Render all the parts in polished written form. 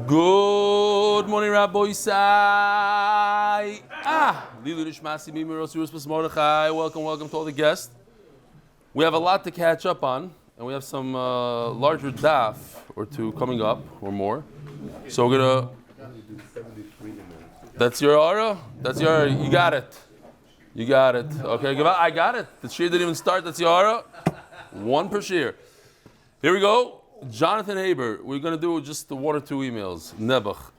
Good morning, Rabbi Isai. Liluy Nishmasi Mimiros Yeruspas Mordechai. Welcome to all the guests. We have a lot to catch up on, and we have some larger daf or two coming up or more. So we're gonna. That's your aura. You got it. Okay, I got it. The shear didn't even start. That's your aura. One per shear. Here we go. Jonathan Haber, we're going to do just the one or two emails. Nebuch.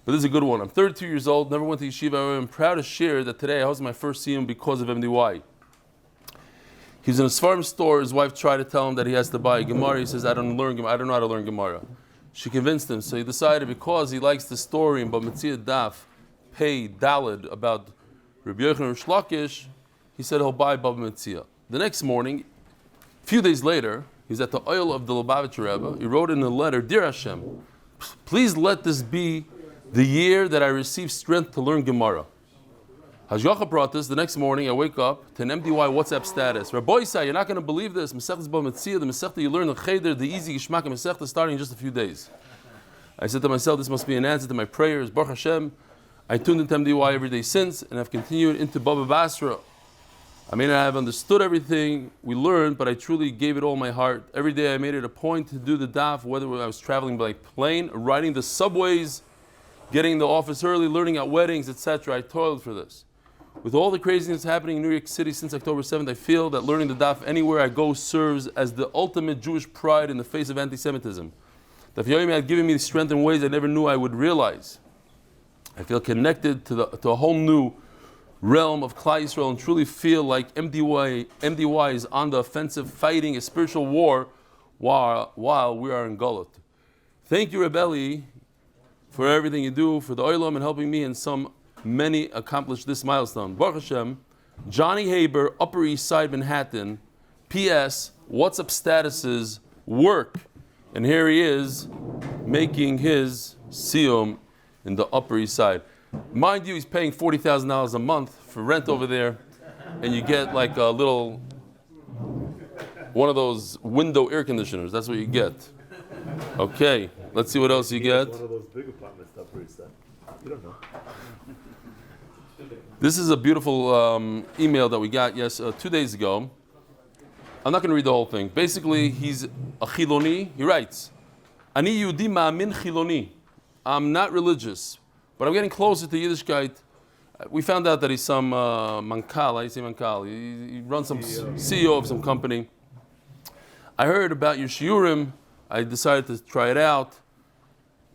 But this is a good one. I'm 32 years old, never went to yeshiva. I'm proud to share that today I hosted my first siyum because of MDY. He was in a Sfarim store. His wife tried to tell him that he has to buy a Gemara. He says, I don't know how to learn Gemara. She convinced him. So he decided because he likes the story in Bamitzia Daf, Pei Dalid, about Rabbi Yochanan Shlakish, he said he'll buy Bava Basra. The next morning, a few days later, he's at the oil of the Lubavitcher Rebbe. He wrote in a letter, Dear Hashem, please let this be the year that I receive strength to learn Gemara. Hashgacha brought this. The next morning, I wake up to an MDY WhatsApp status. Rabbi Isai, you're not going to believe this. Masechtas Bava Basra, the Masechta you learn the Cheder, the easy Gishmak Masechta, starting in just a few days. I said to myself, this must be an answer to my prayers. Baruch Hashem. I tuned into MDY every day since, and I've continued into Bava Basra. I may not have understood everything we learned, but I truly gave it all my heart. Every day I made it a point to do the daf, whether I was traveling by plane, riding the subways, getting in the office early, learning at weddings, etc. I toiled for this. With all the craziness happening in New York City since October 7th, I feel that learning the daf anywhere I go serves as the ultimate Jewish pride in the face of anti-Semitism. Daf Yomi had given me strength in ways I never knew I would realize. I feel connected to a whole new realm of Klal Yisrael and truly feel like MDY is on the offensive, fighting a spiritual war while we are in Gulut. Thank you, Reb Eli, for everything you do for the Olam and helping me and many accomplish this milestone. Baruch Hashem, Johnny Haber, Upper East Side, Manhattan. P.S. WhatsApp statuses work, and here he is making his siyum in the Upper East Side. Mind you, he's paying $40,000 a month for rent over there, and you get like a little, one of those window air conditioners. That's what you get. Okay, let's see what else you get. One of those big apartments up where you don't know. This is a beautiful email that we got 2 days ago. I'm not going to read the whole thing. Basically, he's a chiloni. He writes, Ani Yehudi ma'amin chiloni. I'm not religious, but I'm getting closer to Yiddishkeit. We found out that he's some mankal. I say mankal. He runs some CEO of some company. I heard about your shiurim. I decided to try it out.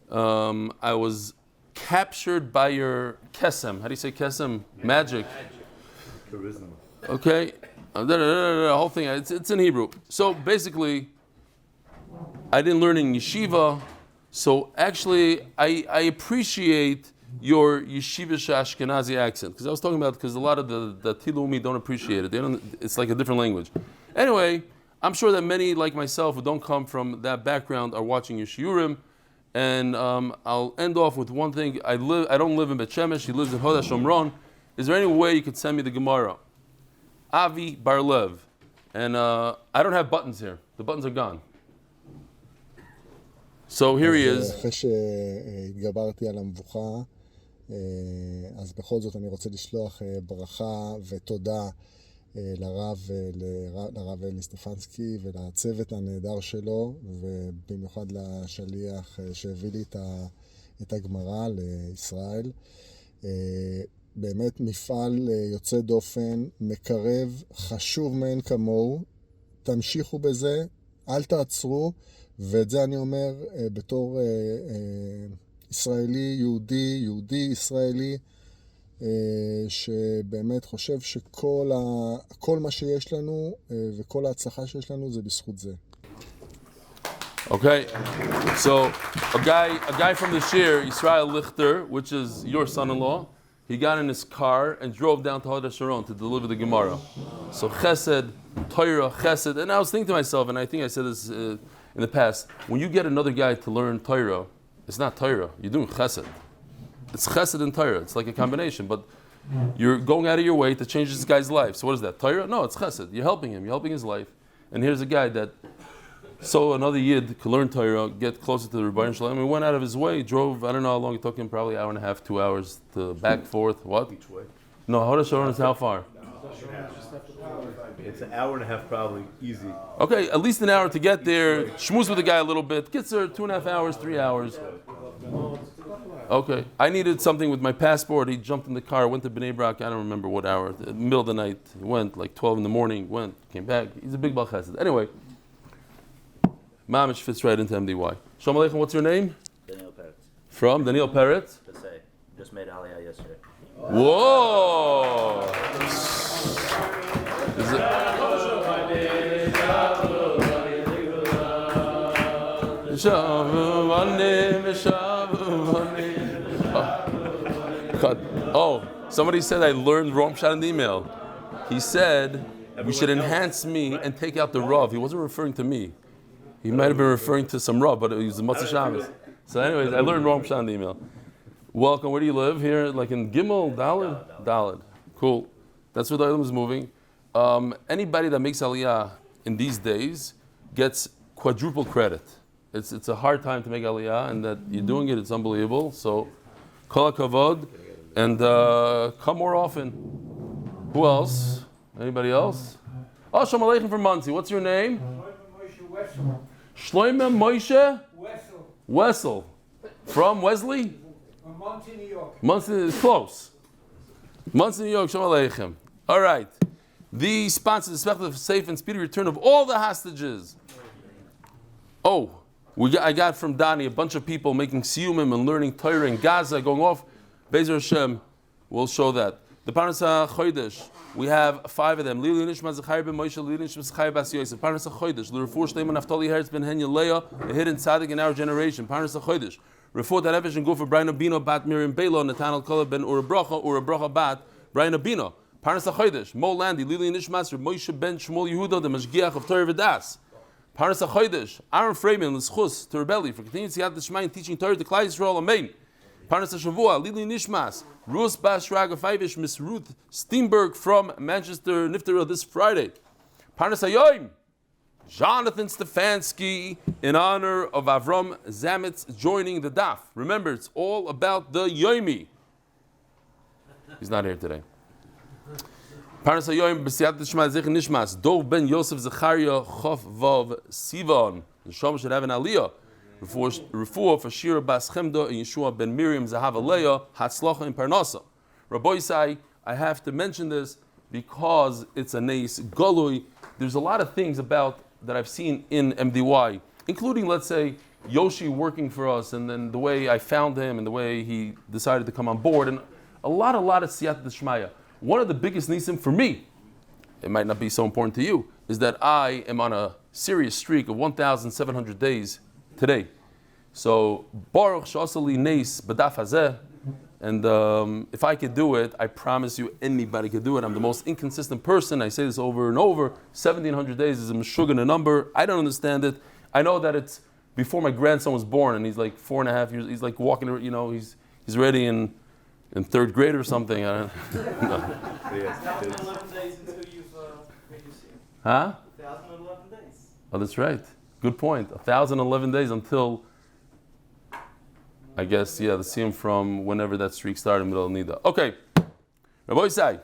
I was captured by your kesem. How do you say kesem? Magic. Charisma. Okay. The whole thing. It's in Hebrew. So basically, I didn't learn in yeshiva. So actually, I appreciate your yeshivish Ashkenazi accent, because I was talking about because a lot of the Tilumi don't appreciate it. It's like a different language. Anyway, I'm sure that many like myself who don't come from that background are watching your shiurim, and I'll end off with one thing. I don't live in Bet Shemesh. He lives in Hoda Shomron. Is there any way you could send me the Gemara? Avi Barlev, and I don't have buttons here. The buttons are gone. So here he is. אחרי שהתגברתי על המבוכה, אז בכל זאת אני רוצה לשלוח ברכה ותודה לרב אלי סטפנסקי ולצוות הנהדר שלו, ובמיוחד לשליח שהביא לי את הגמרא לישראל. באמת מפעל יוצא דופן, מקרב, חשוב מאין כמוהו. תמשיכו בזה, אל תעצרו. ואת זה אני אומר בתור ישראלי, יהודי ישראלי, שבאמת חושב שכל מה שיש לנו וכל ההצלחה שיש לנו זה בזכות זה. Okay, so a guy from the Shiur, Israel Lichter, which is your son-in-law, he got in his car and drove down to Hoda Sharon to deliver the Gemara. So chesed, torah, chesed, and I was thinking to myself, and I think I said this in the past, when you get another guy to learn torah, it's not torah, you're doing chesed. It's chesed and torah, it's like a combination, but you're going out of your way to change this guy's life. So what is that, torah? No, it's chesed. You're helping him, you're helping his life. And here's a guy that So another Yid could learn Torah, get closer to the Rebbeinu Shalom. He went out of his way, drove, I don't know how long it took him, probably an hour and a half, 2 hours to back, forth. What? Each way. No, Hodesh Sharon is how far? It's an hour and a half probably, easy. Okay, at least an hour to get there. Schmooze with the guy a little bit. Gets there 2.5 hours, 3 hours. Okay, I needed something with my passport. He jumped in the car, went to Bnei Brak. I don't remember what hour. In the middle of the night, he went like 12 in the morning. Went, came back. He's a big Baal Chesed. Anyway, Mamish fits right into MDY. Shalom Aleichem. What's your name? Daniel Peretz. From Daniel Peretz. To say, just made Aliyah yesterday. Whoa! Is it? Oh, somebody said I learned wrong shot in the email. He said we should enhance me and take out the Rav. He wasn't referring to me. He might have been referring to some Rav, but it was the Matzah Shabbos. So anyways, I learned wrong shot in the email. Welcome. Where do you live? Here, like in Gimel, Daled? Daled. Cool. That's where the Olam is moving. Anybody that makes Aliyah in these days gets quadruple credit. It's a hard time to make Aliyah, and that you're doing it, it's unbelievable. So, Kol HaKavod, and come more often. Who else? Anybody else? Oh, Shalom Aleichem from Muncie. What's your name? Shlomo Moshe Wessel. From Wesley? From Muncie, New York. Muncie is close. Muncie, New York. Shalom Aleichem. All right. The sponsor is the safe and speedy return of all the hostages. Oh, I got from Dani a bunch of people making siyumim and learning Torah in Gaza, going off. Bezer Hashem, we'll show that. The Parnasa Chodesh, we have 5 of them. Liluy Nishma Zechariah ben Moshe, Liluy Nishma Zechariah bas Yosef. Parnasa Chodesh, lirfua Shlema Neftali Herz ben Leah, a hidden tzadik in our generation. Parnasa Chodesh, Refuat hanefesh and go for Breina Bina bat Miriam Baila, Netanel Kalev ben Bracha bat Breina Bina. Parnasa Chodesh, Moe Landy, Liluy Nishma Moshe ben Shmuel Yehuda, the Mashgiach of Torah V'das. Parnasa Chodesh, Ahron Fraiman, l'schus to rebelli for continuing to the Shema and teaching Torah to Klal Yisrael. Amen. Parnasa Shavua, Liluy Nishmas, Rus Bas Shraga Faivish, Miss Ruth Steenberg from Manchester, Nifter this Friday. Parnasa Yoim, Jonathan Stefansky in honor of Avram Zamist joining the Daf. Remember, it's all about the Yomi. He's not here today. Parnasa Yoim b'siyat d'shma zech nishmas Dov ben Yosef Zecharya Chof Vav Sivan. The Shom should have an aliyah. Refuat for Shiur bas Chemda and Yeshua ben Miriam Zahav Aleya Hatzlacha in Parnasa. Rabbi Isai, I have to mention this because it's a neis Liluy. There's a lot of things about that I've seen in MDY, including, let's say, Yoshi working for us, and then the way I found him and the way he decided to come on board, and a lot of siyat d'shmaya. One of the biggest nisim for me, it might not be so important to you, is that I am on a serious streak of 1,700 days today. So, Baruch Shasali Neis B'daf Hazeh, and if I could do it, I promise you anybody could do it. I'm the most inconsistent person. I say this over and over. 1,700 days is a meshugana number. I don't understand it. I know that it's before my grandson was born, and he's like 4.5 years. He's like walking, he's already in 3rd grade or something. I don't know. 1,011 days until you've made your sin. Huh? 1,011 days. Oh, that's right. Good point. 1,011 days until, I guess, the siyum from whenever that streak started in the middle of Nida. Okay. Rabbi Isai,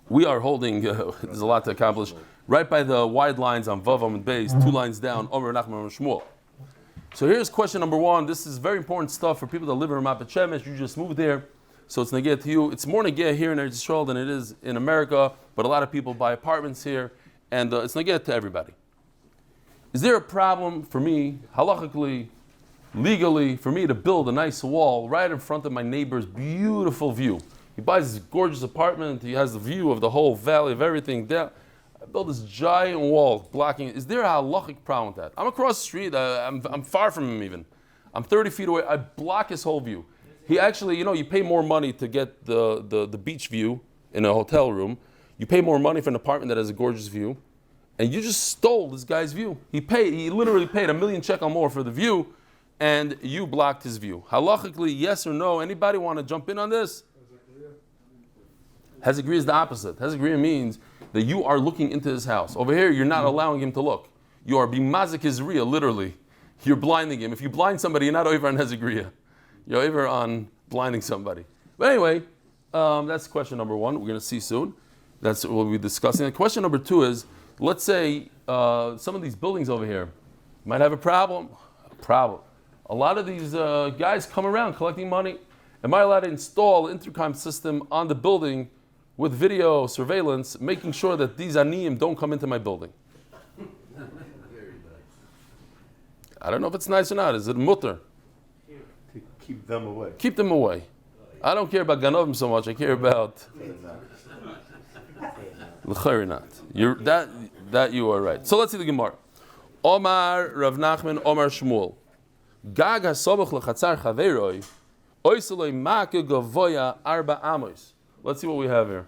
we are holding, there's a lot to accomplish, right by the wide lines on Vav Amud Beis, 2 lines down, over Nachman and Shmuel. So here's question number 1. This is very important stuff for people that live in Ramat Bet Shemesh. You just moved there, so it's negeh to you. It's more negeh here in Eretz Yisrael than it is in America, but a lot of people buy apartments here, and it's negeh to everybody. Is there a problem for me, halachically, legally, for me to build a nice wall right in front of my neighbor's beautiful view? He buys this gorgeous apartment, he has the view of the whole valley, of everything down. I built this giant wall blocking it. Is there a halachic problem with that? I'm across the street, I'm far from him even. I'm 30 feet away, I block his whole view. He actually, you pay more money to get the beach view in a hotel room. You pay more money for an apartment that has a gorgeous view. And you just stole this guy's view. He literally paid $1 million shekel more for the view, and you blocked his view. Halachically, yes or no? Anybody want to jump in on this? Hezekriya is the opposite. Hezekriya means that you are looking into his house. Over here, you're not allowing him to look. you are bimazik Hizriya, literally. You're blinding him. If you blind somebody, you're not over on Hezekriya. You're over on blinding somebody. But anyway, that's question number one. We're going to see soon. That's what we'll be discussing. And question number two is, let's say some of these buildings over here might have a problem. A lot of these guys come around collecting money. Am I allowed to install an intercom system on the building with video surveillance, making sure that these aniyim don't come into my building? I don't know if it's nice or not. Is it mutter? To keep them away. Keep them away. I don't care about ganovim so much. I care about l'chayr not. That you are right. So let's see the Gemara. Omar Rav Nachman Omar Shmuel. Gag hasobach lechatzar chaveroi. Oiseloi make gavoya arba amos. Let's see what we have here.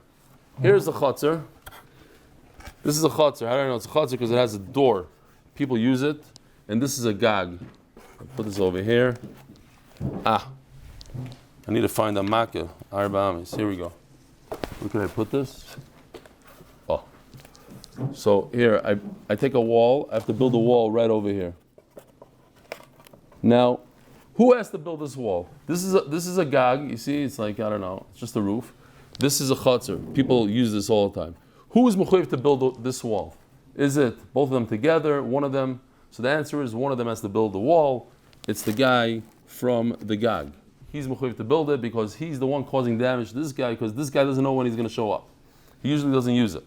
Here's the chatzar. This is a chatzar. How do I know it's a chatzar? Because it has a door. People use it. And this is a gag. I'll put this over here. I need to find a makkah. Arba amos. Here we go. Where can I put this? Oh. So here, I take a wall. I have to build a wall right over here. Now, who has to build this wall? This is a gag. You see, it's like, I don't know, it's just a roof. This is a chatzar. People use this all the time. Who is mechuyev to build this wall? Is it both of them together? One of them? So the answer is one of them has to build the wall. It's the guy from the gag. He's mechuyev to build it because he's the one causing damage to this guy because this guy doesn't know when he's going to show up. He usually doesn't use it.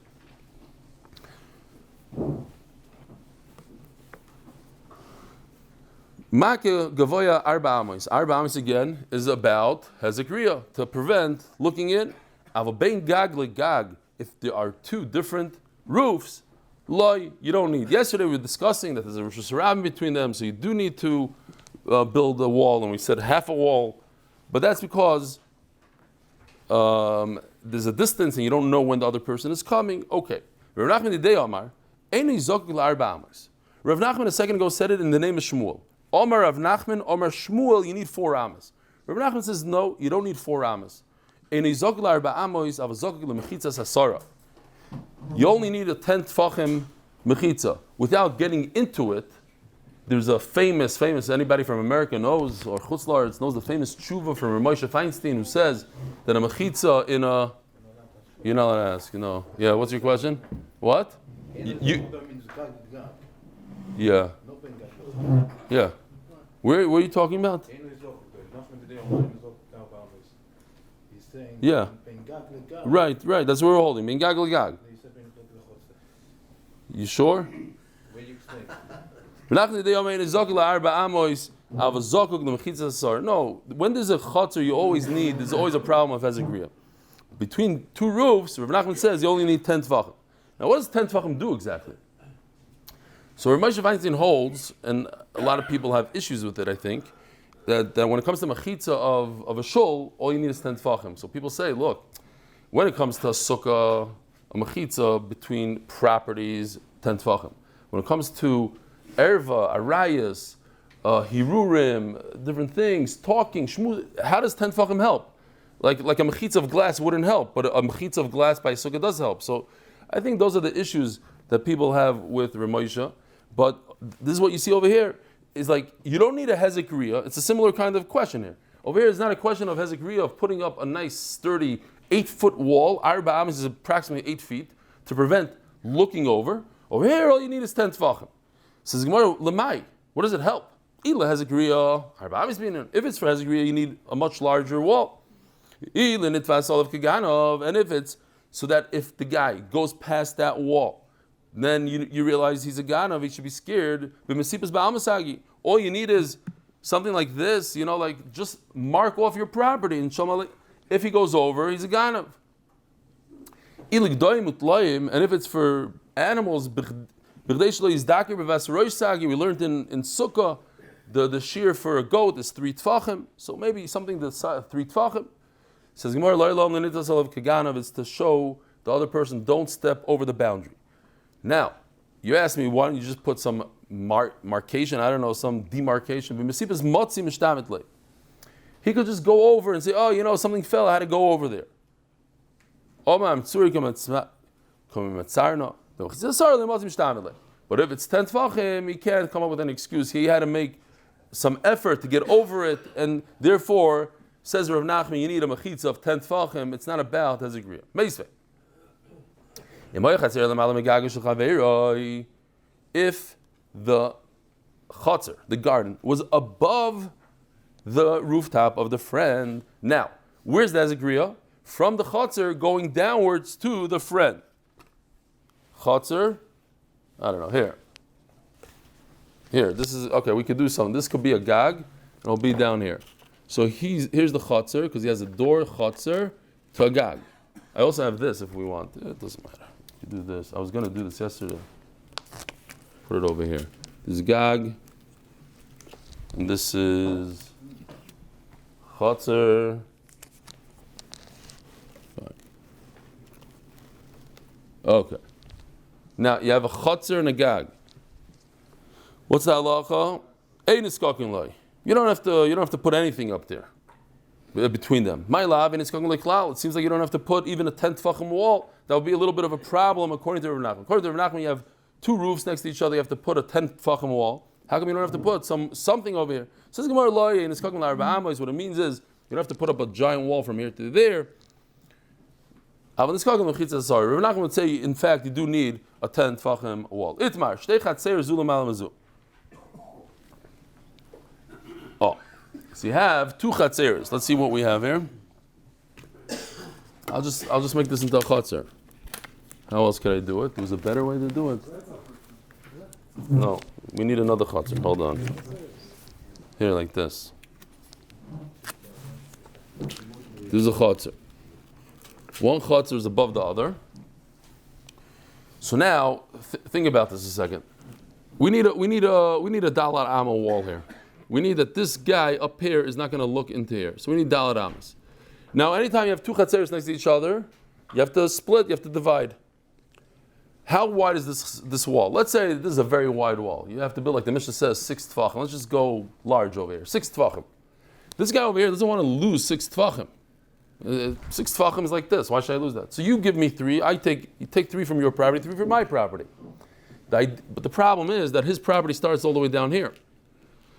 Makeh gavoya arba amos. Arba amos again is about Hezekriya, to prevent looking in. Avabein gag le gag. If there are two different roofs, loy, you don't need. Yesterday we were discussing that there's a Rosh Hashanah between them, so you do need to build a wall, and we said half a wall. But that's because there's a distance and you don't know when the other person is coming. Okay. Rav Nachman Didei Omar, Eini Zokik La'arba Amos. Rav Nachman a second ago said it in the name of Shmuel. Omar Rav Nachman, Omar Shmuel, you need 4 amos. Rav Nachman says, no, you don't need 4 amos. Eini Zokik La'arba Amos, Av Zokik L'Mechitzas Hasara. You only need a 10 tfachim mechitza. Without getting into it, there's a famous, anybody from America knows, or Chutz La'aretz knows the famous tshuva from R Moshe Feinstein, who says that a mechitza in a... You're not allowed to ask, Yeah, what's your question? What? Yeah. Yeah. Where are you talking about? Yeah. Right. That's what we're holding. Ben gag l'gag. You sure? No, when there's a chatzar, there's always a problem of Hezekriya. Between 2 roofs, Rav Nachman says you only need 10 tefachim. Now, what does 10 tefachim do exactly? So Rav Moshe Feinstein holds, and a lot of people have issues with it, I think, that when it comes to mechitza of a shul, all you need is 10 tefachim. So people say, look, when it comes to a sukkah, a mechitza between properties, 10 tefachim. When it comes to erva, arayas, hirurim, different things, talking, shmuz, how does 10 tefachim help? Like a mechitza of glass wouldn't help, but a mechitza of glass by sukkah does help. So I think those are the issues that people have with Rav Moshe. But this is what you see over here, is like, you don't need a Hezekriya. It's a similar kind of question here. Over here, it's not a question of Hezekriya, of putting up a nice, sturdy, 8-foot wall. Arba amos is approximately 8 feet, to prevent looking over. Over here, all you need is 10 tefachim. Says Gemara, Lemai, what does it help? Ila Hezekriya, Arba amos Bina. If it's for Hezekriya, you need a much larger wall. Ila nitfas olav kaganov, and if it's so that if the guy goes past that wall, then you realize he's a ganav, he should be scared. All you need is something like this, like just mark off your property. And if he goes over, he's a ganav. And if it's for animals, we learned in Sukkah, the shear for a goat is 3 tfachim. So maybe something that's 3 tfachim. Says Gemara, it's to show the other person don't step over the boundary. Now, you asked me, why don't you just put some marcation, I don't know, some demarcation. He could just go over and say, something fell, I had to go over there. But But if it's 10 tefachim, he can't come up with an excuse. He had to make some effort to get over it, and therefore, says Rav Nachman, you need a mechitza of 10 tefachim. It's not about zechariah. Meisvei. If the chotzer, the garden, was above the rooftop of the friend, now, where's the zechariah? From the chotzer going downwards to the friend. Chotzer, I don't know, here. Here, this is, okay, we could do something. This could be a gag, and it'll be down here. So here's the chotzer, because he has a door chotzer to a gag. I also have this if we want. It doesn't matter. You do this. I was going to do this yesterday. Put it over here. This is gag, and this is chotzer. Okay. Now you have a chotzer and a gag. What's the halacha? Ein iskakin loy. You don't have to put anything up there between them. My love and iskakin loy klal. It seems like you don't have to put even a 10 tefachim wall. That would be a little bit of a problem according to Rav Nachman. According to Rav Nachman, you have two roofs next to each other. You have to put a 10 tefachim wall. How come you don't have to put something over here? Says Gemara loy and iskakin loy arba amos. What it means is you don't have to put up a giant wall from here to there. Rav Nachman would say, in fact, you do need a 10 tefachim wall. Itmar, shtei chatzer zulam al mazu. Oh, so you have two chatzeres. Let's see what we have here. I'll just make this into a chatzer. How else could I do it? There's a better way to do it. No, we need another chatzer. Hold on. Here, like this. This is a chatzer. One chotzer is above the other. So now, think about this a second. We need a dalat amma wall here. We need that this guy up here is not going to look into here. So we need dalat ammas. Now, anytime you have two chatzeres next to each other, you have to split. You have to divide. How wide is this wall? Let's say this is a very wide wall. You have to build, like the Mishnah says, 6 tefachim. Let's just go large over here. 6 tefachim. This guy over here doesn't want to lose 6 tefachim. 6 tefachim is like this. Why should I lose that? So you give me 3. You take 3 from your property, 3 from my property. But the problem is that his property starts all the way down here.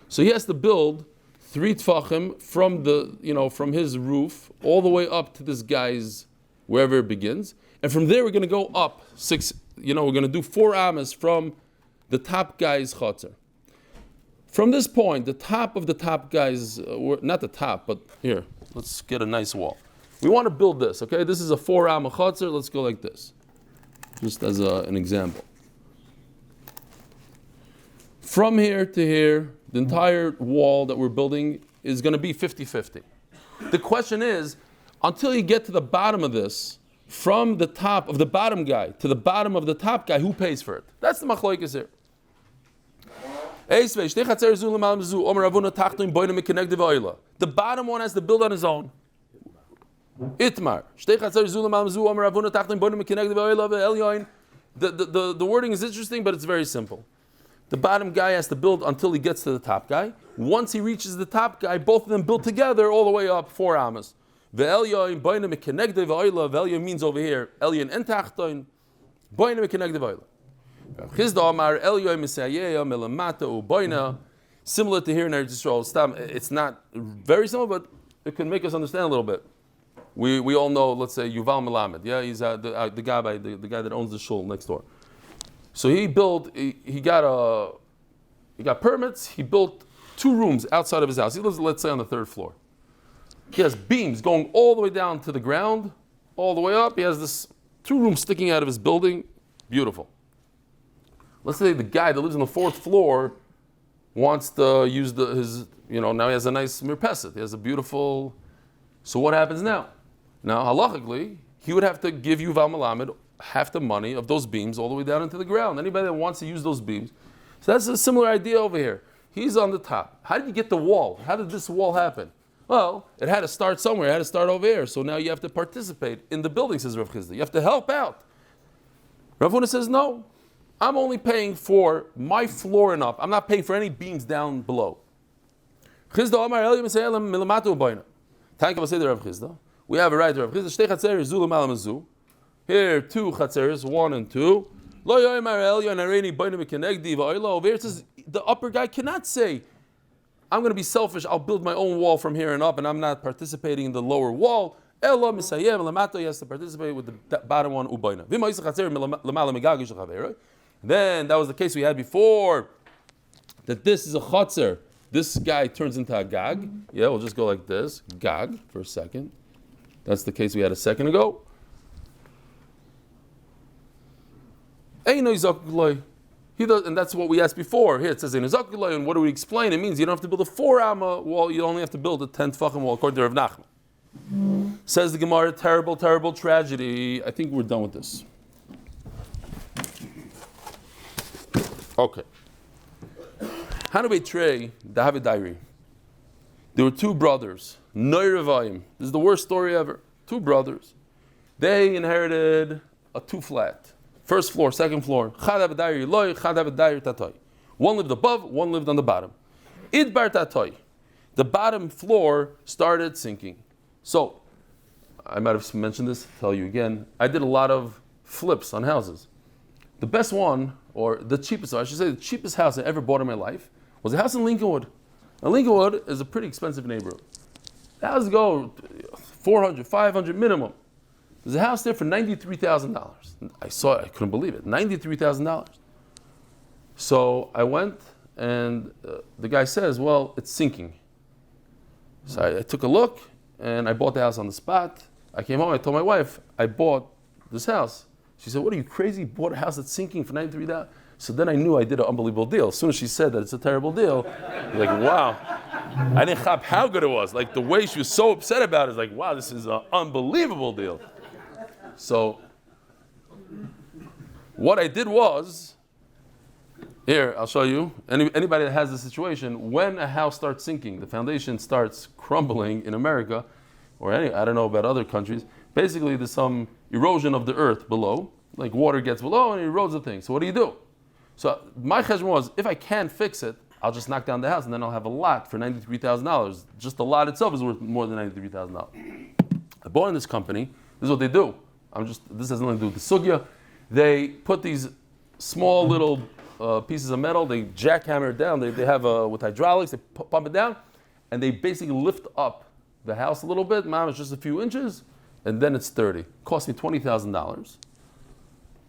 So he has to build 3 tefachim from his roof all the way up to this guy's wherever it begins, and from there we're going to go up 6. We're going to do 4 amas from the top guy's chotzer. From this point, the top of the top guy's, not the top, but here, let's get a nice wall. We want to build this, okay? This is a 4 amma chotzer. Let's go like this, just as an example. From here to here, the entire wall that we're building is going to be 50-50. The question is, until you get to the bottom of this, from the top of the bottom guy to the bottom of the top guy, who pays for it? That's the machlokes here. The bottom one has to build on his own. Itmar. The wording is interesting, but it's very simple. The bottom guy has to build until he gets to the top guy. Once he reaches the top guy, both of them build together all the way up 4 amas. Ve'elyoin boina mekenegde v'oila. Ve'elyoin means over here elyon and tachtoin. Boina mekenegde v'oila. Chizda amar elyoin misayeya melamata uboina. Similar to here in Eretz Yisrael. It's not very similar, but it can make us understand a little bit. We all know, let's say Yuval Melamed. Yeah, he's the guy that owns the shul next door. So he got permits. He built 2 rooms outside of his house. He lives, let's say, on the 3rd floor. He has beams going all the way down to the ground, all the way up. He has this 2 rooms sticking out of his building. Beautiful. Let's say the guy that lives on the 4th floor wants to use now he has a nice mirpeset. He has a beautiful. So what happens now? Now, halachically, he would have to give Yuval Melamed half the money of those beams all the way down into the ground. Anybody that wants to use those beams. So that's a similar idea over here. He's on the top. How did you get the wall? How did this wall happen? Well, it had to start somewhere. It had to start over here. So now you have to participate in the building, says Rav Chizda. You have to help out. Rav Huna says, no. I'm only paying for my floor and up. I'm not paying for any beams down below. Chizda Amar Eli Mesayelem Milamatu Baina. Thank you, Rav Chizda. We have a right to Rav Chizda. Shtei chatzeres zulam al mazu. Here, 2 chatzeres, 1 and 2. Lo yoymar elyon hareini Baila mekenegdi va'Oila. Over here it says the upper guy cannot say, I'm going to be selfish, I'll build my own wall from here and up, and I'm not participating in the lower wall. Elo misayem lamato, he has to participate with the bottom one, ubayna. Then that was the case we had before, that this is a chatzer. This guy turns into a gag. Yeah, we'll just go like this, gag, for a second. That's the case we had a second ago. He does, and that's what we asked before. Here it says in Zakilay, and what do we explain? It means you don't have to build a 4-amma wall, you only have to build a 10-tfachim wall, according to Rav Nachman. Says the Gemara, terrible, terrible tragedy. I think we're done with this. Okay. Hanubei Trey, David Diary. There were two brothers, Noirevayim. This is the worst story ever. Two brothers. They inherited a 2-flat. First floor, second floor. One lived above, one lived on the bottom. Idbar tatoy. The bottom floor started sinking. So, I might have mentioned this, tell you again. I did a lot of flips on houses. The best one, or the cheapest, I should say the cheapest house I ever bought in my life, was a house in Lincolnwood. Now, Lincolnwood is a pretty expensive neighborhood. The houses go $400, $500 minimum. There's a house there for $93,000. I saw it, I couldn't believe it. $93,000. So I went, and the guy says, well, it's sinking. So I took a look, and I bought the house on the spot. I came home, I told my wife, I bought this house. She said, what are you crazy? You bought a house that's sinking for $93,000? So then I knew I did an unbelievable deal. As soon as she said that it's a terrible deal, like, wow. I didn't chop how good it was. Like, the way she was so upset about it is like, wow, this is an unbelievable deal. So, what I did was, here, I'll show you. Anybody that has this situation, when a house starts sinking, the foundation starts crumbling in America, or I don't know about other countries, basically there's some erosion of the earth below, like water gets below and it erodes the thing. So what do? So my cheshbon was, if I can't fix it, I'll just knock down the house and then I'll have a lot for $93,000. Just the lot itself is worth more than $93,000. I bought in this company, this is what they do. This has nothing to do with the sugya. They put these small little pieces of metal, they jackhammer it down. They have, with hydraulics, they pump it down, and they basically lift up the house a little bit. Mom, it's just a few inches, and then it's sturdy. It cost me $20,000,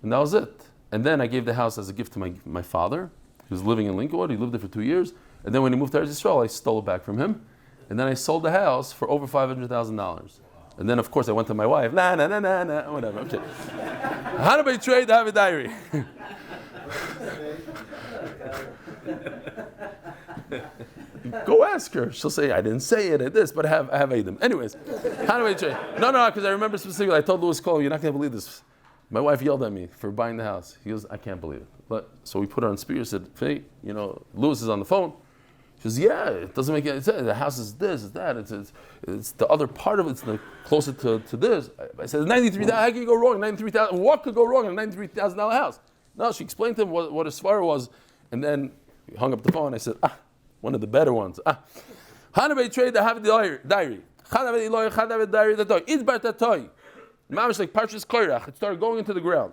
and that was it. And then I gave the house as a gift to my father. He was living in Lincolnwood. He lived there for 2 years. And then when he moved to Eretz Yisrael, I stole it back from him. And then I sold the house for over $500,000. And then, of course, I went to my wife. Whatever. Okay. How do I trade? I have a diary. Go ask her. She'll say, I didn't say it at this, but I have Adam. Anyways, how do I trade? No, because I remember specifically, I told Louis Cole, you're not going to believe this. My wife yelled at me for buying the house. He goes, I can't believe it. But so we put her on speaker, said, hey, Louis is on the phone. She says, yeah, it doesn't make any sense. The house is this, it's that, it's the other part of it, it's closer to this. I said, $93,000, how can you go wrong? $93,000, what could go wrong in a $93,000 house? No, she explained to him what his svara was, and then he hung up the phone. I said, one of the better ones. Hanubei trade the have the diary. Hanubei diary the toy. Idbar the toy. Mamish like parshas koirach. It started going into the ground.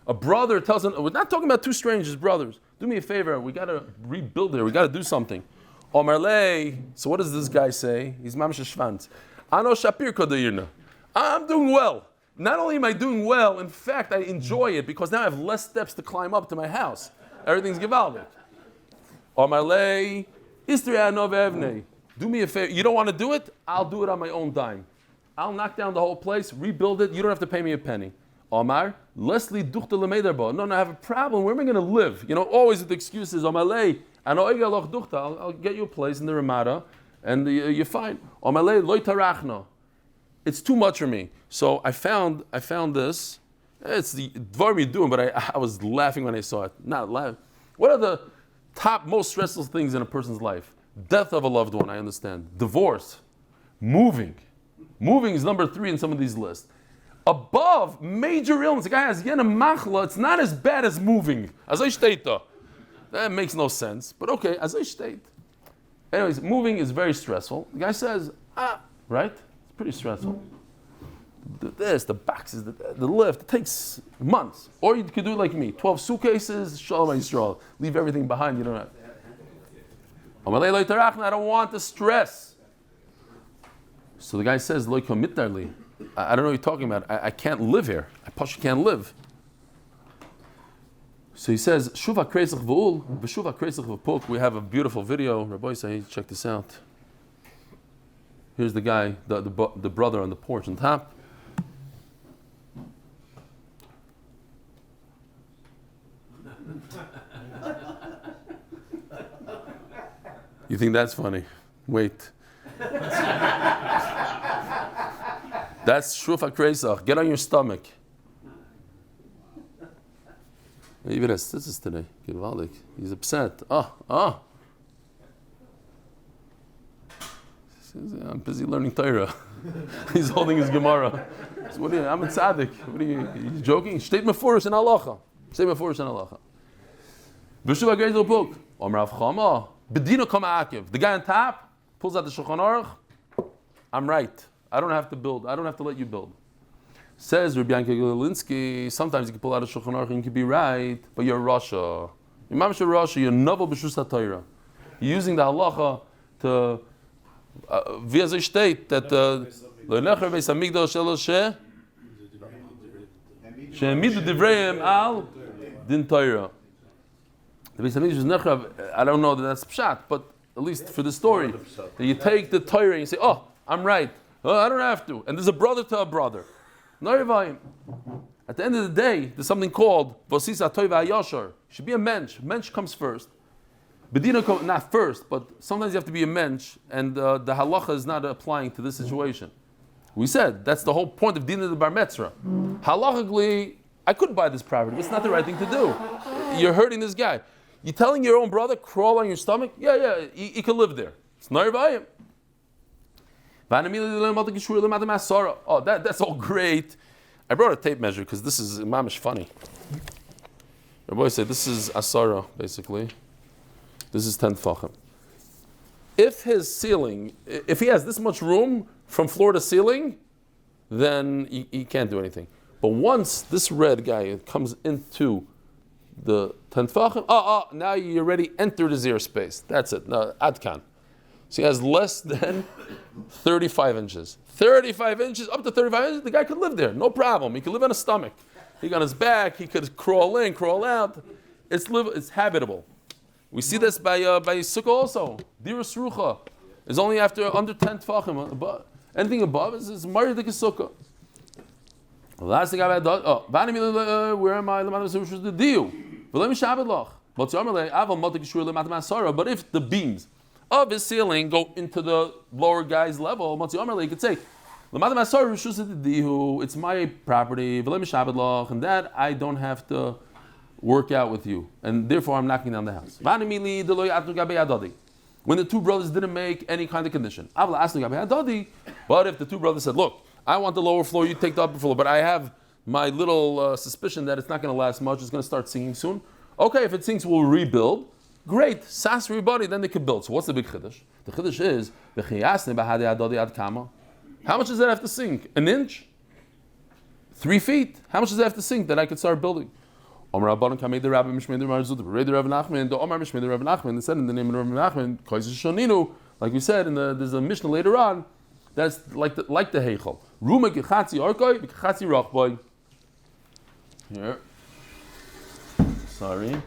A brother tells him, we're not talking about two strangers, brothers. Do me a favor, we got to rebuild here, we got to do something. So what does this guy say? He's mamish shvant. Ano shapir kodayirna. I'm doing well. Not only am I doing well, in fact, I enjoy it because now I have less steps to climb up to my house. Everything's gewaldic. Amarlei, istri anov evnei. Do me a favor. You don't want to do it? I'll do it on my own dime. I'll knock down the whole place, rebuild it. You don't have to pay me a penny. Omar, Leslie duchte lemederbo. No, I have a problem. Where am I going to live? Always with the excuses. Omalei, I'll get you a place in the Ramada, and you're fine. Omalei loy tarachno. It's too much for me. So I found this. It's the dvar you're doing, but I was laughing when I saw it. Not laughing. What are the top most stressful things in a person's life? Death of a loved one, I understand. Divorce. Moving. Moving is number 3 in some of these lists. Above, major illness. The guy has yena machla. It's not as bad as moving. As I state, that makes no sense. But okay, as I state. Anyways, moving is very stressful. The guy says, right? It's pretty stressful. this, the boxes, the lift. It takes months. Or you could do like me, 12 suitcases, Shalom Yisrael. Leave everything behind. You don't have. I don't want the stress. So the guy says, I don't know what you're talking about. I can't live here. I push can't live. So he says, Shuva kreisach v'ul, v'shuva kreisach v'puk. We have a beautiful video. Rabbi say, check this out. Here's the guy, the brother on the porch on top. You think that's funny? Wait. That's Shufa Kreisach. Get on your stomach. Even this is today. He's upset. I'm busy learning Torah. He's holding his Gemara. So what are you? I'm a tzadik. What are you joking? State mefurish in halacha. State mefurish in halacha. B'shuva Kreisach Puk. Omer Rav Chama. Bedina kama akiv. The guy on top pulls out the Shulchan Aruch. I'm right. I don't have to build. I don't have to let you build. Says Rabbi Yankel Galinsky, sometimes you can pull out a Shulchan Aruch and you can be right, but you're Rasha. You're Mamash Rasha, you're Novel B'Shus HaTorah. You're using the halacha to, via the state that Le'necher Beis HaMikdash Shelo She'emidu Divreihem Al Din Torah. The Beis HaMikdash is Nechav, I don't know that that's Pshat, but at least for the story, that you take the Torah and you say, I'm right. I don't have to. And there's a brother to a brother. At the end of the day, there's something called Vosisa Toiva Yashar. Should be a mensch. Mensch comes first. Bedina not first, but sometimes you have to be a mensch, and the halacha is not applying to this situation. We said that's the whole point of Dina the Bar Metzra. Halachically, I could buy this property, but it's not the right thing to do. You're hurting this guy. You're telling your own brother, crawl on your stomach? Yeah, he can live there. It's not Vayim. That's all great. I brought a tape measure because this is mamish funny. Rabbi said this is asara, basically. This is 10 tfachim. If his ceiling, if he has this much room from floor to ceiling, then he can't do anything. But once this red guy comes into the 10 tfachim, now you already entered his airspace. That's it. No, adkan. So he has less than 35 inches. 35 inches, up to 35 inches, the guy could live there, no problem. He could live on his stomach. He got his back, he could crawl in, crawl out. It's habitable. We see this by Sukkah also. Diras Rucha is only under 10 tfachim. Anything above is Maridik Sukkah. Last thing I've had, where am I? But if the beams of his ceiling go into the lower guy's level, he could say, it's my property, and that I don't have to work out with you, and therefore I'm knocking down the house. When the two brothers didn't make any kind of condition. But if the two brothers said, look, I want the lower floor, you take the upper floor, but I have my little suspicion that it's not going to last much, it's going to start sinking soon. Okay, if it sinks, we'll rebuild. Great, sas everybody, then they can build. So what's the big chiddush? The chiddush is, how much does that have to sink? An inch? 3 feet? How much does that have to sink that I could start building? They said in the name of Rav Nachman, like we said, there's a Mishnah later on, that's like the Heichel. Here. Sorry.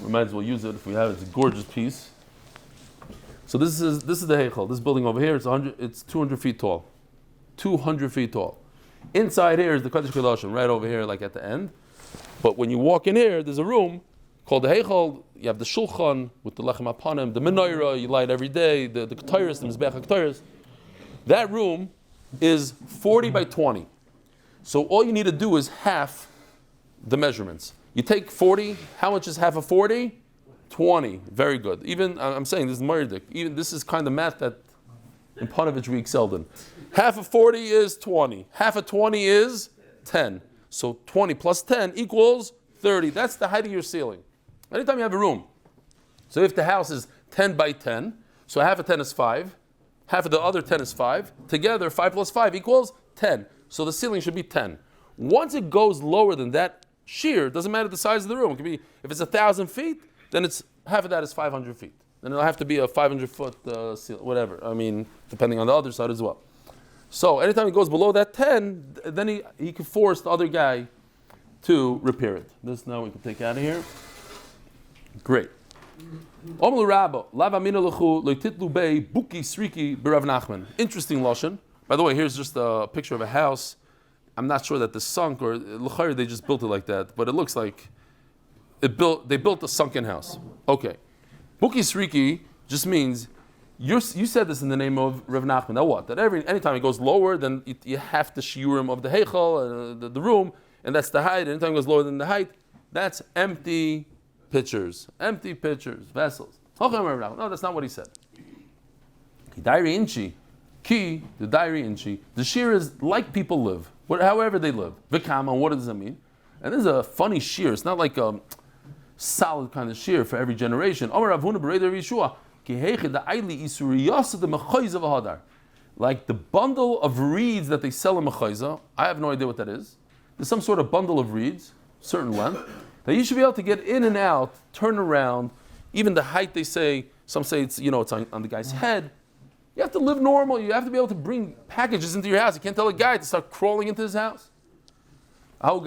We might as well use it if we have it. It's a gorgeous piece. So this is the Heichel. This building over here, it's 200 feet tall. 200 feet tall. Inside here is the Kodesh Kodashim, right over here, like at the end. But when you walk in here, there's a room called the Heichel. You have the Shulchan with the Lechem Apanim, the Menorah, you light every day, the Ketayris, the Mizbech HaKetayris. That room is 40 by 20. So all you need to do is half the measurements. You take 40, how much is half of 40? 20. Very good. Even, I'm saying, this is Murdik. Even this is kind of math that in Panovich we excelled in. Half of 40 is 20. Half of 20 is 10. So 20 plus 10 equals 30. That's the height of your ceiling. Anytime you have a room. So if the house is 10 by 10, so half of 10 is 5. Half of the other 10 is 5. Together, 5 plus 5 equals 10. So the ceiling should be 10. Once it goes lower than that shear, it doesn't matter the size of the room. It could be, if it's 1,000 feet, then it's half of that is 500 feet. Then it'll have to be a 500-foot ceiling, whatever. I mean, depending on the other side as well. So anytime it goes below that 10, then he can force the other guy to repair it. This now we can take out of here. Great. Interesting lashon. By the way, here's just a picture of a house. I'm not sure that the sunk or they just built it like that, but it looks like they built a sunken house. Okay. Buki Sriki just means you said this in the name of Rav Nachman. Now what? That anytime it goes lower, then you have the shiurim of the heichal, the room, and that's the height. Anytime it goes lower than the height, that's empty pitchers, vessels. No, that's not what he said. The shear is like people live, however they live. Vikama, what does that mean? And this is a funny shear. It's not like a solid kind of shear for every generation. Like the bundle of reeds that they sell in Mechayza, I have no idea what that is. There's some sort of bundle of reeds, certain length, that you should be able to get in and out, turn around. Even the height, they say, some say it's on the guy's head. You have to live normal. You have to be able to bring packages into your house. You can't tell a guy to start crawling into his house. There was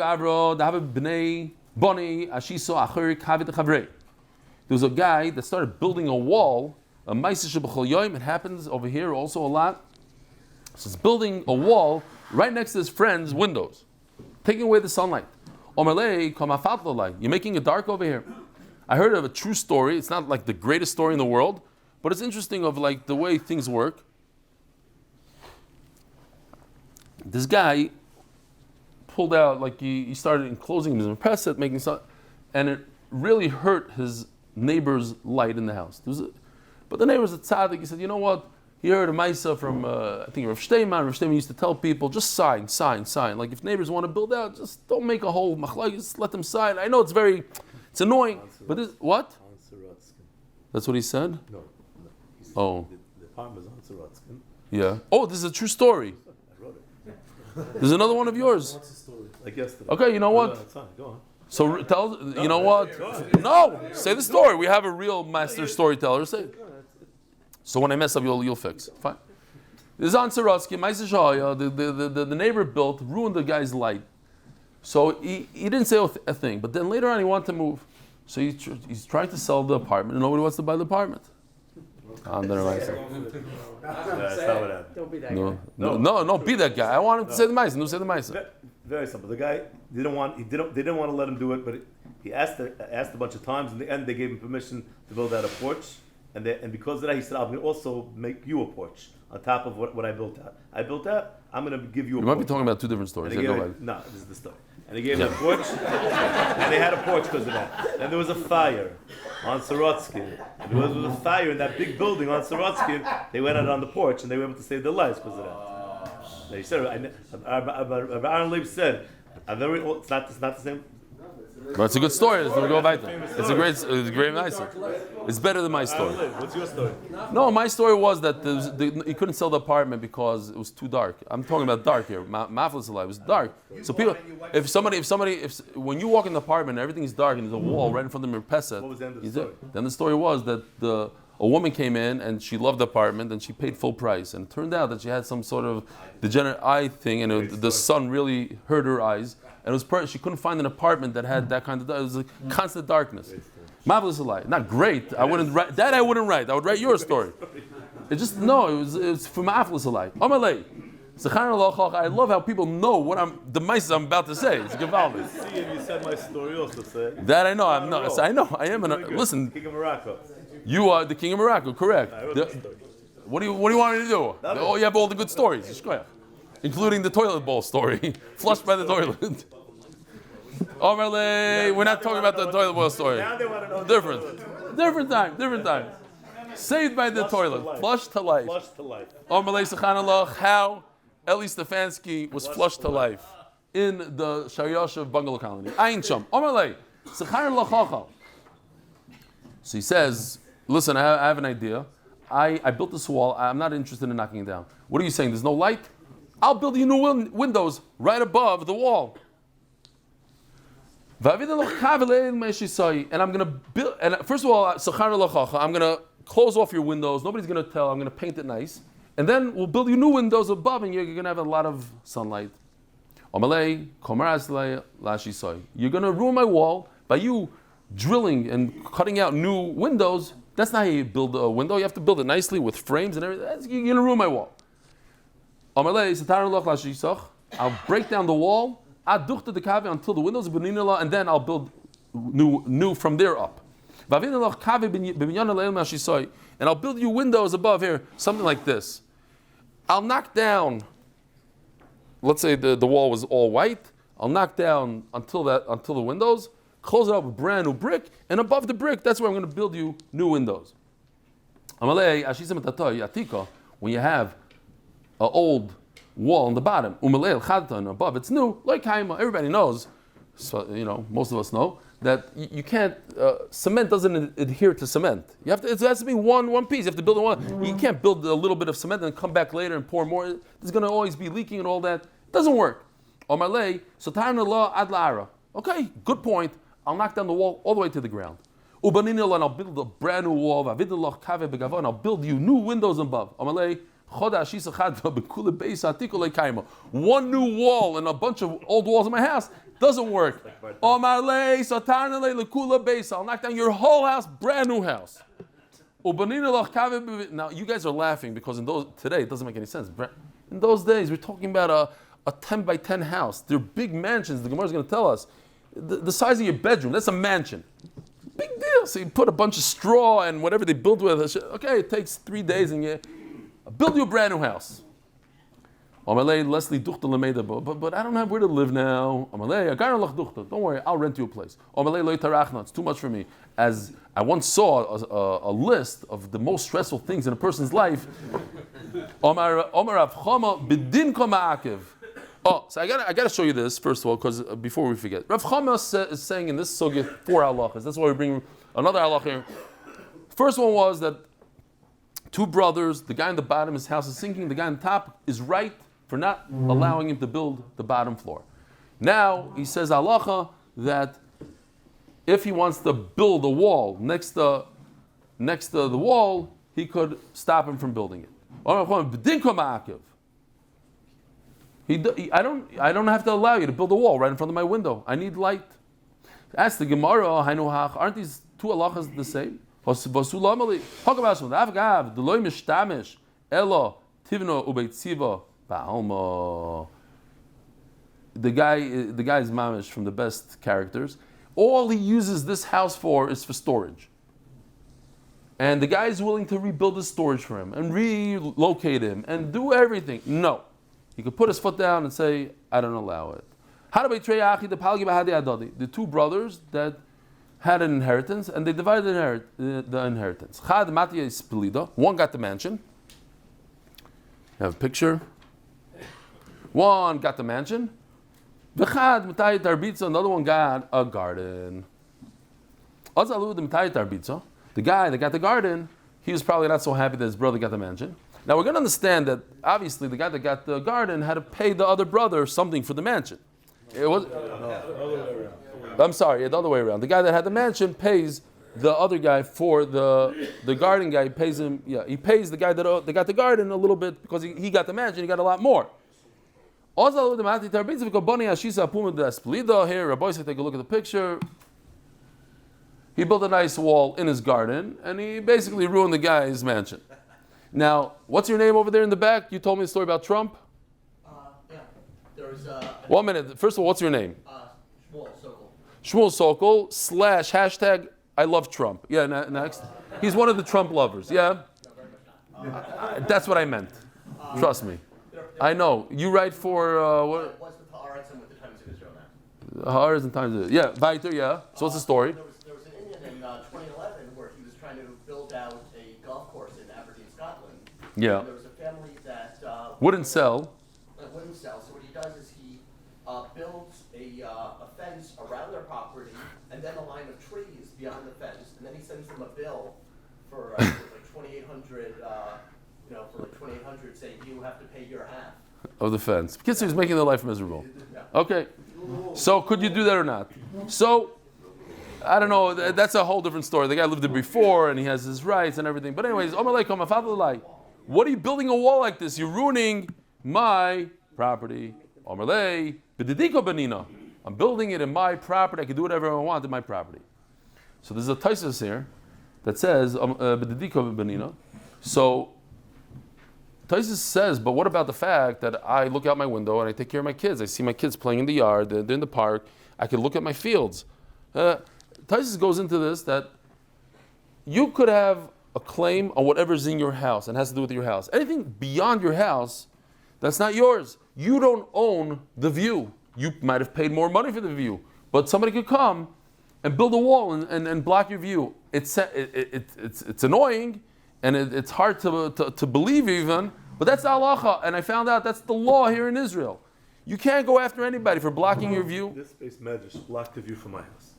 a guy that started building a wall, a ma'aseh sheb'chol yom. It happens over here also a lot. So he's building a wall right next to his friend's windows, taking away the sunlight. You're making it dark over here. I heard of a true story. It's not like the greatest story in the world, but it's interesting of like the way things work. This guy pulled out, like he started enclosing his impressed, making something, and it really hurt his neighbor's light in the house. But the neighbor's a tzadik. He said, you know what? He heard a ma'aseh from, I think Rav Shteiman. Rav Shteiman used to tell people, just sign. Like if neighbors want to build out, just don't make a whole machlok, just let them sign. I know it's annoying, but what? That's what he said? No. Oh. The farm was on Sorotskin. Yeah. Oh, this is a true story. I wrote it. There's another one of yours. What's the story? Like yesterday. Okay, you know what? That's fine. Go on. So you know what? No, say the story. We have a real master storyteller. Say it. So when I mess up, you'll fix. Fine. This is on Sorotsky. The neighbor ruined the guy's light. So he didn't say a thing. But then later on, he wanted to move. So he's trying to sell the apartment, and nobody wants to buy the apartment. Don't be that guy. No, be that guy. I want him to say the ma'aseh. No, say the ma'aseh. Very simple. The guy they didn't want to let him do it, but he asked a bunch of times. In the end, they gave him permission to build out a porch, and because of that, he said, "I'm going to also make you a porch on top of what I built out. I'm going to give you a porch." You might be talking about two different stories. No, this is the story. And they gave him a porch, and they had a porch because of that. Then there was a fire on Sorotsky. And there was a fire in that big building on Sorotsky. They went out on the porch, and they were able to save their lives because of that. They said, Ahron Leib said, it's not the same. But it's a good story. It's a great ma'aseh. It's better than my story. What's your story? No, my story was that he couldn't sell the apartment because it was too dark. I'm talking about dark here. Maflis alive. It was dark. So people, when you walk in the apartment, everything is dark and there's a wall right in front of your pesach. What was the end of the story? Then the story was that a woman came in and she loved the apartment and she paid full price. And it turned out that she had some sort of degenerate eye thing, and the sun really hurt her eyes. And it was she couldn't find an apartment that had that kind of. It was a constant darkness. Marvelous lie. Not great. I wouldn't write that. I wouldn't write. I would write your story. It was for marvelous lie. Amalei. I love how people know the ma'aseh I'm about to say. It's gewaldig. See, and you said my story also. Say that I know. I know. I am. Listen. King of Morocco. You are the king of Morocco. Correct. What do you want me to do? Oh, you have all the good stories. Including the toilet bowl story. Flushed by the toilet. We're not talking about the toilet bowl story. Now they want to know Different time. Saved by the toilet. Flushed to life. How Eli Stefansky was flushed to life in the Shariashav bungalow colony. Ayin Sham. So he says, listen, I have an idea. I built this wall. I'm not interested in knocking it down. What are you saying? There's no light? I'll build you new windows right above the wall. And I'm gonna build. And first of all, I'm gonna close off your windows. Nobody's gonna tell. I'm gonna paint it nice, and then we'll build you new windows above, and you're gonna have a lot of sunlight. You're gonna ruin my wall by you drilling and cutting out new windows. That's not how you build a window. You have to build it nicely with frames and everything. You're gonna ruin my wall. I'll break down the wall until the windows, and then I'll build new from there up. And I'll build you windows above here, something like this. I'll knock down, let's say the wall was all white. I'll knock down until the windows, close it up with brand new brick, and above the brick, that's where I'm going to build you new windows. When you have an old wall on the bottom, above it's new, like everybody knows, so most of us know, that you can't, cement doesn't adhere to cement. It has to be one piece. You have to build one. You can't build a little bit of cement and come back later and pour more. There's going to always be leaking and all that. It doesn't work. Okay, good point. I'll knock down the wall all the way to the ground. And I'll build a brand new wall. And I'll build you new windows above. One new wall and a bunch of old walls in my house doesn't work. I'll knock down your whole house, brand new house. Now you guys are laughing because today it doesn't make any sense. In those days we're talking about a 10 by 10 house. They're big mansions. The Gemara is going to tell us the size of your bedroom. That's a mansion. Big deal. So you put a bunch of straw and whatever they build with. Okay, it takes 3 days and you build you a brand new house. But I don't have where to live now. Don't worry, I'll rent you a place. It's too much for me. As I once saw a list of the most stressful things in a person's life. So I got to show you this first of all, because before we forget, Rav Chama is saying in this sugya 4 halachas. That's why we bring another halach here. First one was that 2 brothers, the guy on the bottom, his house is sinking. The guy on the top is right for not allowing him to build the bottom floor. Now he says halacha that if he wants to build a wall next to the wall, he could stop him from building it. I don't have to allow you to build a wall right in front of my window. I need light. Ask the Gemara, aren't these 2 halachas the same? The guy is mamish from the best characters. All he uses this house for is for storage. And the guy is willing to rebuild his storage for him and relocate him and do everything. No. He could put his foot down and say, I don't allow it. The 2 brothers that had an inheritance and they divided the inheritance. One got the mansion. You have a picture. One got the mansion. Another one got a garden. The guy that got the garden, he was probably not so happy that his brother got the mansion. Now we're going to understand that obviously the guy that got the garden had to pay the other brother something for the mansion. It was. I'm sorry, the other way around. The guy that had the mansion pays the other guy for the garden guy. He pays him. Yeah, he pays the guy that got the garden a little bit because he got the mansion. He got a lot more. Here, Rabbi said, take a look at the picture. He built a nice wall in his garden, and he basically ruined the guy's mansion. Now, what's your name over there in the back? You told me a story about Trump. Yeah. There's 1 minute. First of all, what's your name? Shmuel Sokol / I love Trump. Yeah, next. He's one of the Trump lovers. Yeah? That's what I meant. Trust me. I know. You write for what? What's with the Arets and with the Times of Israel now? Arets and Times of Israel. Yeah, Viter, yeah. So what's the story? There was an Indian in 2011 where he was trying to build out a golf course in Aberdeen, Scotland. Yeah. And there was a family that wouldn't sell. Wouldn't sell. So what he does is he builds a fence around their property and then a line of trees beyond the fence, and then he sends them a bill for like $2,800. For like $2,800, saying you have to pay your half. of the fence. Kids, he was making their life miserable. Okay. So could you do that or not? So, I don't know. That's a whole different story. The guy lived there before, and he has his rights and everything. But anyways, what are you building a wall like this? You're ruining my property. I'm building it in my property. I can do whatever I want in my property. So there's a Taisus here that says, so Taisus says, but what about the fact that I look out my window and I take care of my kids? I see my kids playing in the yard, they're in the park. I can look at my fields. Taisus goes into this that you could have a claim on whatever's in your house and has to do with your house. Anything beyond your house, that's not yours. You don't own the view. You might have paid more money for the view, but somebody could come and build a wall and block your view. It's annoying and it's hard to believe even, but that's the halacha, and I found out that's the law here in Israel. You can't go after anybody for blocking your view. This base medrash blocked the view from my house.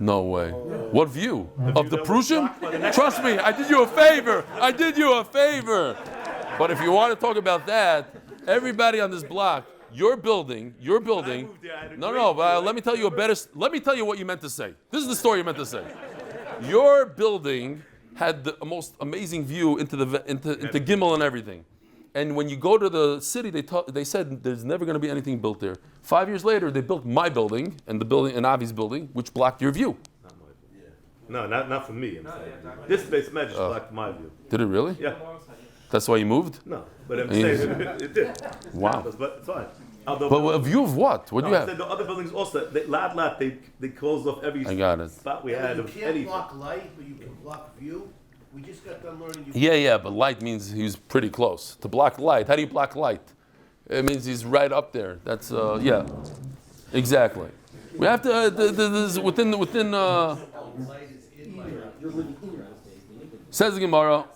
No way. What view? Of the Prussian? Trust me, I did you a favor. But if you want to talk about that, everybody on this block, your building. But let me tell you what you meant to say. This is the story you meant to say. Your building had the most amazing view into Gimel and everything. And when you go to the city, they said there's never going to be anything built there. 5 years later, they built my building and Avi's building, which blocked your view. Not my view. Yeah. No, not for me. I'm saying. This base medrash blocked my view. Did it really? Yeah. That's why you moved? No, but I'm saying it did. Wow. But it's fine. But a view of what? What do you have? The other buildings also, they closed off every spot we had of You can't anything. block light, but you can block view. We just got done learning. Yeah, but light means he's pretty close. To block light, how do you block light? It means he's right up there. That's, yeah. Exactly. We have to, within says the Gemara,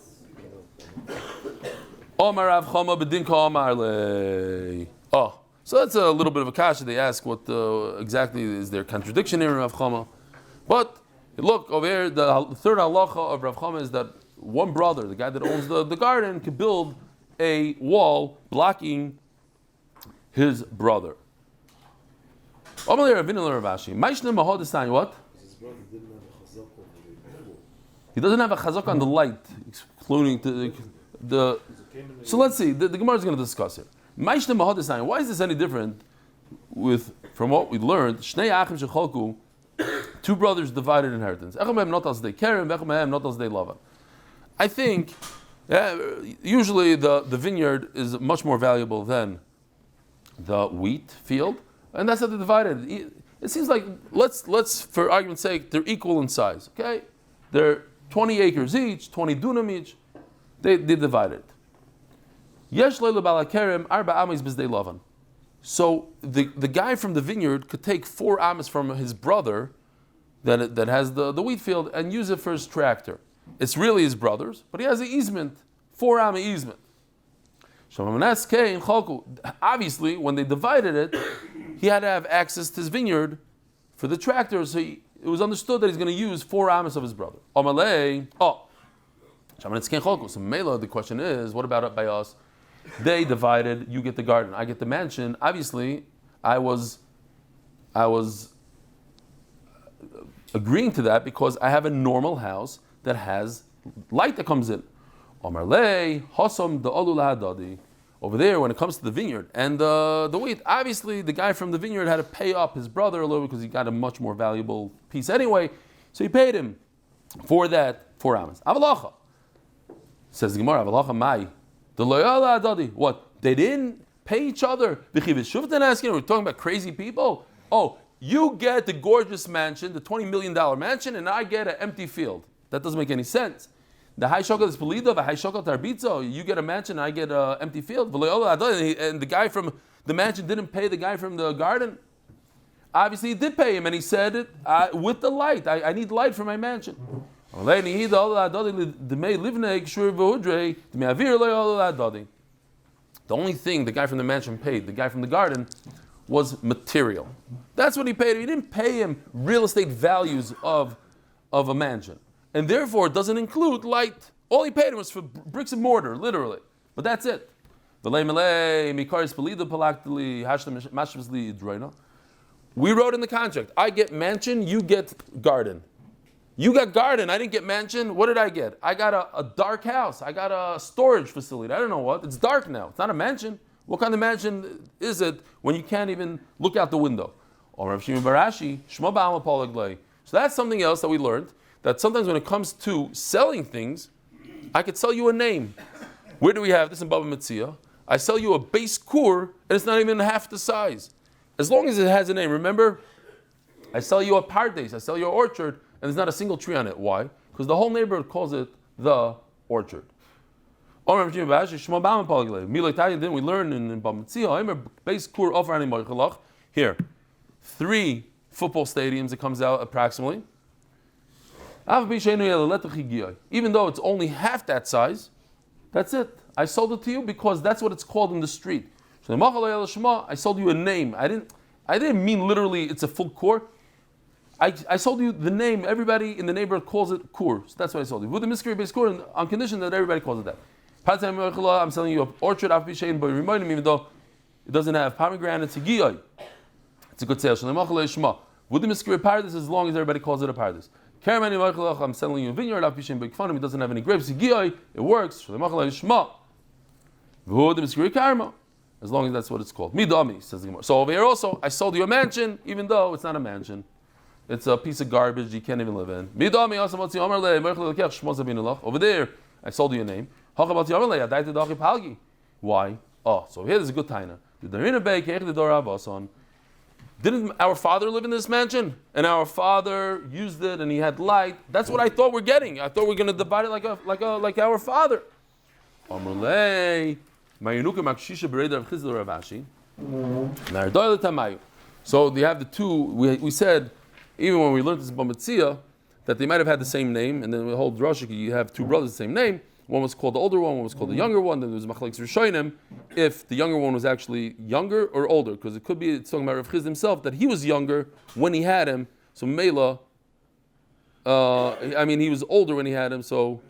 Omar Rav Chama b'dinka Omar le. Oh, so that's a little bit of a kasha. They ask what exactly is their contradiction here in Rav Chama. But look over here, the third halacha of Rav Chama is that one brother, the guy that owns the garden, could build a wall blocking his brother. What? He doesn't have a chazak on the light, excluding the. So let's see. The Gemara is going to discuss it. Why is this any different from what we learned? Two brothers divided inheritance. I think usually the vineyard is much more valuable than the wheat field, and that's how they divided. It seems like let's for argument's sake, they're equal in size. Okay, they're 20 acres each, 20 dunam each. They divided. So the guy from the vineyard could take 4 amas from his brother that has the wheat field and use it for his tractor. It's really his brother's, but he has an easement, 4 amma easement. Obviously, when they divided it, he had to have access to his vineyard for the tractor, so it was understood that he's going to use 4 amas of his brother. So Mela, the question is, what about it by us? They divided, you get the garden, I get the mansion. Obviously, I was agreeing to that because I have a normal house that has light that comes in. Over there, when it comes to the vineyard and the wheat, obviously the guy from the vineyard had to pay up his brother a little because he got a much more valuable piece anyway. So he paid him for that 4 amas. Avalacha. Says the Gemara, Avalacha mai. What? They didn't pay each other. We're talking about crazy people. Oh, you get the gorgeous mansion, the $20 million mansion, and I get an empty field. That doesn't make any sense. The high shokal is pelida, the high shokal tarbitzo. You get a mansion, I get an empty field. And the guy from the mansion didn't pay the guy from the garden. Obviously, he did pay him, and he said, with the light, I need light for my mansion. The only thing the guy from the mansion paid, the guy from the garden, was material. That's what he paid him. He didn't pay him real estate values of a mansion. And therefore, it doesn't include light. All he paid him was for bricks and mortar, literally. But that's it. We wrote in the contract, I get mansion, you get garden. You got garden, I didn't get mansion. What did I get? I got a dark house. I got a storage facility. I don't know what. It's dark now. It's not a mansion. What kind of mansion is it when you can't even look out the window? So that's something else that we learned, that sometimes when it comes to selling things, I could sell you a name. Where do we have this in Bava Basra? I sell you a base kur, and it's not even half the size. As long as it has a name. Remember, I sell you a pardes, I sell you an orchard, and there's not a single tree on it. Why? Because the whole neighborhood calls it the orchard. Didn't we learn in Bava Basra? Here, 3 football stadiums, it comes out approximately. Even though it's only half that size, that's it. I sold it to you because that's what it's called in the street. I sold you a name. I didn't mean literally it's a full kur. I sold you the name. Everybody in the neighborhood calls it kur. So that's what I sold you. With the mystery based kur, on condition that everybody calls it that. I'm selling you an orchard, even though it doesn't have pomegranates. It's a good sale. With the mystery paradise, as long as everybody calls it a paradise. I'm selling you a vineyard, it doesn't have any grapes. It works. As long as that's what it's called. Midami, says the Gemara. So over here also, I sold you a mansion, even though it's not a mansion. It's a piece of garbage you can't even live in. Over there, I sold you a name. Why? Oh, so here there's a good taina. Didn't our father live in this mansion? And our father used it and he had light. That's what I thought we're getting. I thought we're going to divide it like our father. So you have the two, we said, even when we learned this in Bava Basra, that they might have had the same name, and then the whole drasha, you have 2 brothers the same name. One was called the older one was called the younger one. Then there was Machlekes Rishonim, if the younger one was actually younger or older, because it could be it's talking about Rav Chizd himself that he was younger when he had him. So Mela, he was older when he had him. So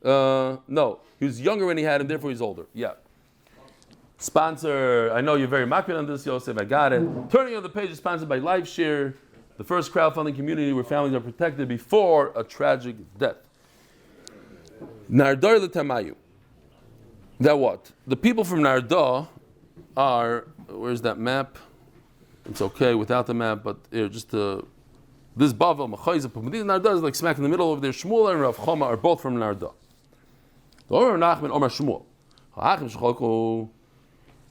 no, he was younger when he had him, therefore he's older. Yeah. Sponsor, I know you're very makbid on this, Yosef. I got it. Turning on the page is sponsored by LifeShare, the first crowdfunding community where families are protected before a tragic death. Nardar l'tamayu. That what? The people from Narda are, where's that map? It's okay without the map, but this Bava, Machayza, Narda is like smack in the middle of there. Shmuel and Rav Chama are both from Narda.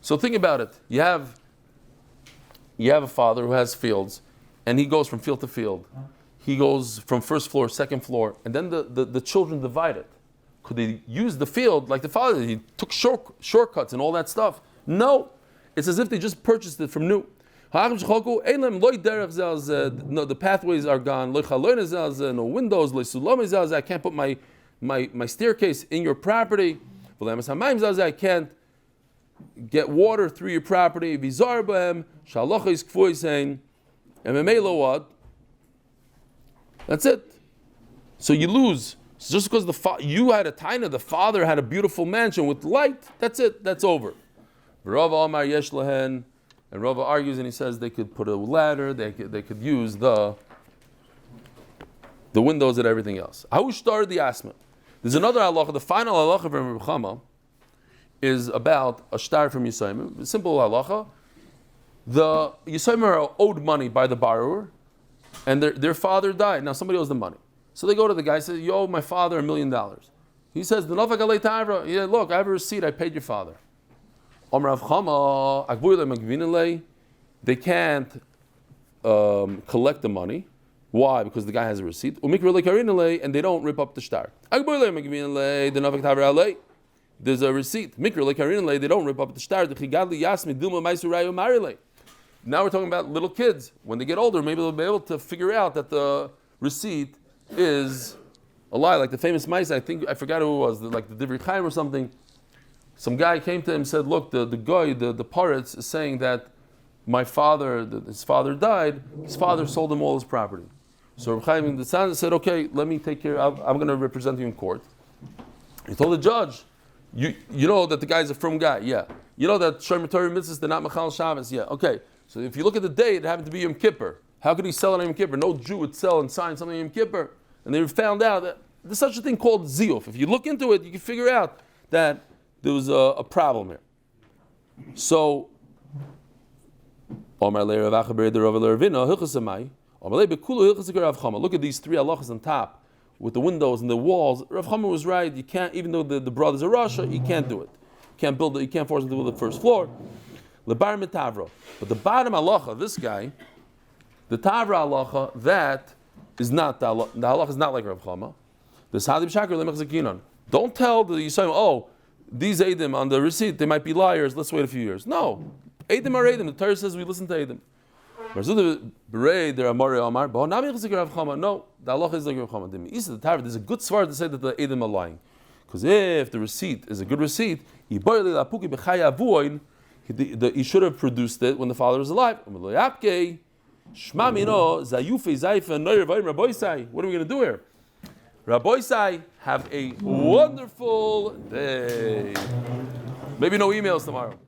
So think about it. You have a father who has fields, and he goes from field to field. He goes from first floor, second floor, and then the children divide it. Could they use the field like the father? He took shortcuts and all that stuff. No. It's as if they just purchased it from new. No, the pathways are gone. No windows. I can't put my staircase in your property. I can't get water through your property. That's it. So you lose. So just because you had a taina, the father had a beautiful mansion with light, that's it, that's over. Rava Amar Yesh Lehen, and Rava argues and he says they could put a ladder, they could use the windows and everything else. How started the asma? There's another halacha, the final halacha of Rabbi Chama is about a shtar from Yisayim. Simple halacha. The Yisayim are owed money by the borrower, and their father died. Now somebody owes them money. So they go to the guy and say, you owe my father $1 million. He says, look, I have a receipt, I paid your father. They can't collect the money. Why? Because the guy has a receipt. And they don't rip up the shtar. There's a receipt. They don't rip up the shtar. Now we're talking about little kids. When they get older, maybe they'll be able to figure out that the receipt is a lie, like the famous mice. I forgot who it was, like the Divrei Chaim or something. Some guy came to him and said, look, the guy, the parrots is saying that his father died, his father sold him all his property. So Reb Chaim the said, okay, let me take care, I'm going to represent you in court. He told the judge, You know that the guy's a firm guy, yeah. You know that Shomer Torah mitzvahs, they're not Machal Shabbos, yeah. Okay, so if you look at the date, it happened to be Yom Kippur. How could he sell on Yom Kippur? No Jew would sell and sign something on Yom Kippur. And they found out that there's such a thing called ziyuf. If you look into it, you can figure out that there was a problem here. So, look at these three halachas on top with the windows and the walls. Rav Chama was right. You can't, even though the brothers are Russia, you can't do it. You can't build it. You can't force them to build the first floor. Lebar mitavro. But the bottom halacha, this guy, the tavra halacha, that is not the halacha is not like Rav Chama. The sadib shakar lemechzakinon. Don't tell the Yisrael, oh, these Eidim on the receipt, they might be liars, let's wait a few years. No. Eidim are Eidim. The Torah says we listen to Eidim. No, the halacha is like Rav Chama. There's a good svar to say that the Eidim are lying. Because if the receipt is a good receipt, he should have produced it when the father was alive. What are we going to do here? Rabboisai, have a wonderful day. Maybe no emails tomorrow.